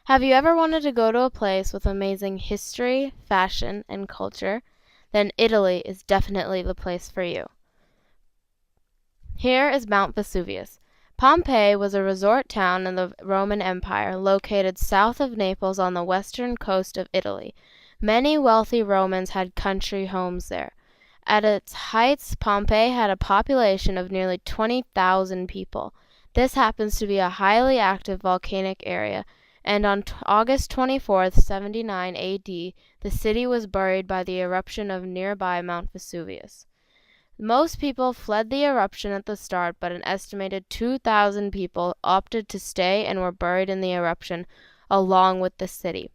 Have you ever wanted to go to a place with amazing history, fashion, and culture? Then Italy is definitely the place for you. Here is Mount Vesuvius. Pompeii was a resort town in the Roman Empire, located south of Naples on the western coast of Italy. Many wealthy Romans had country homes there. At its heights, Pompeii had a population of nearly 20,000 people. This happens to be a highly active volcanic area, and on August 24th, 79 AD, the city was buried by the eruption of nearby Mount Vesuvius. Most people fled the eruption at the start, but an estimated 2,000 people opted to stay and were buried in the eruption along with the city.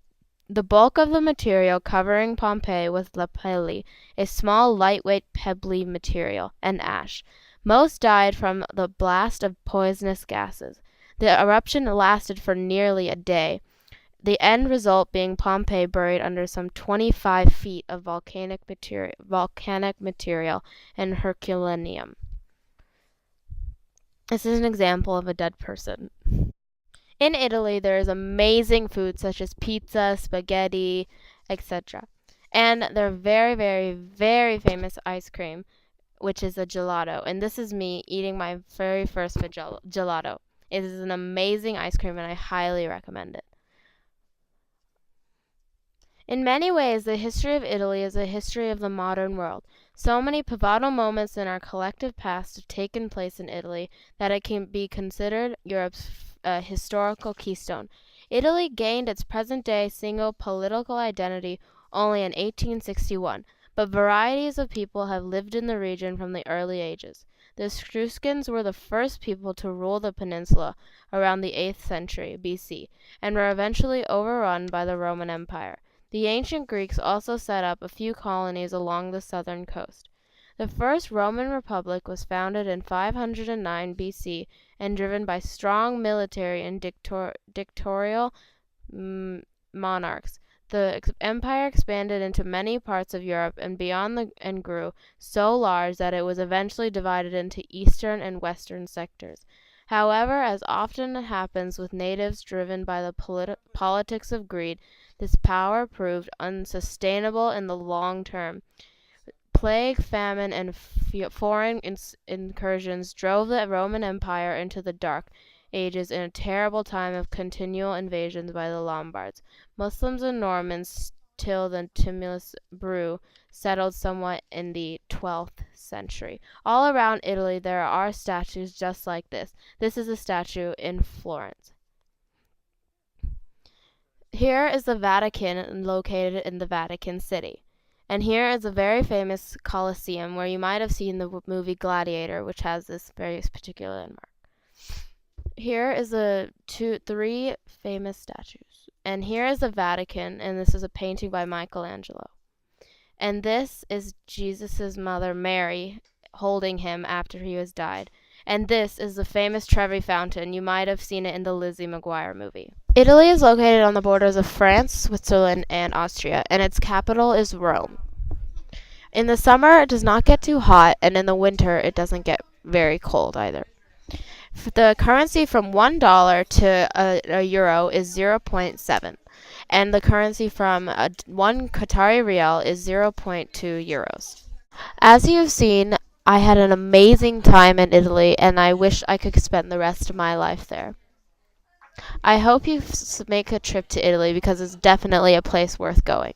The bulk of the material covering Pompeii was lapilli, a small, lightweight, pebbly material, and ash. Most died from the blast of poisonous gases. The eruption lasted for nearly a day, the end result being Pompeii buried under some 25 feet of volcanic material and Herculaneum. This is an example of a dead person. In Italy, there is amazing food such as pizza, spaghetti, etc. And their very, very, very famous ice cream, which is a gelato. And this is me eating my very first gelato. It is an amazing ice cream, and I highly recommend it. In many ways, the history of Italy is a history of the modern world. So many pivotal moments in our collective past have taken place in Italy that it can be considered Europe's historical keystone. Italy gained its present-day single political identity only in 1861, but varieties of people have lived in the region from the early ages. The Etruscans were the first people to rule the peninsula around the 8th century BC, and were eventually overrun by the Roman Empire. The ancient Greeks also set up a few colonies along the southern coast. The first Roman Republic was founded in 509 BC and driven by strong military and dictatorial monarchs. The empire expanded into many parts of Europe and beyond and grew so large that it was eventually divided into eastern and western sectors. However, as often happens with natives driven by the politics of greed, this power proved unsustainable in the long term. Plague, famine, and foreign incursions drove the Roman Empire into the Dark Ages in a terrible time of continual invasions by the Lombards, Muslims, and Normans till the tumulus brew settled somewhat in the 12th century. All around Italy there are statues just like this. This is a statue in Florence. Here is the Vatican located in the Vatican City. And here is a very famous Colosseum where you might have seen the movie Gladiator, which has this very particular landmark. Here is three famous statues. And here is the Vatican, and this is a painting by Michelangelo. And this is Jesus' mother, Mary, holding him after he has died. And this is the famous Trevi Fountain. You might have seen it in the Lizzie McGuire movie. Italy is located on the borders of France, Switzerland, and Austria, and its capital is Rome. In the summer, it does not get too hot, and in the winter, it doesn't get very cold either. The currency from $1 to a euro is 0.7, and the currency from 1 Qatari rial is 0.2 euros. As you have seen, I had an amazing time in Italy, and I wish I could spend the rest of my life there. I hope you make a trip to Italy because it's definitely a place worth going.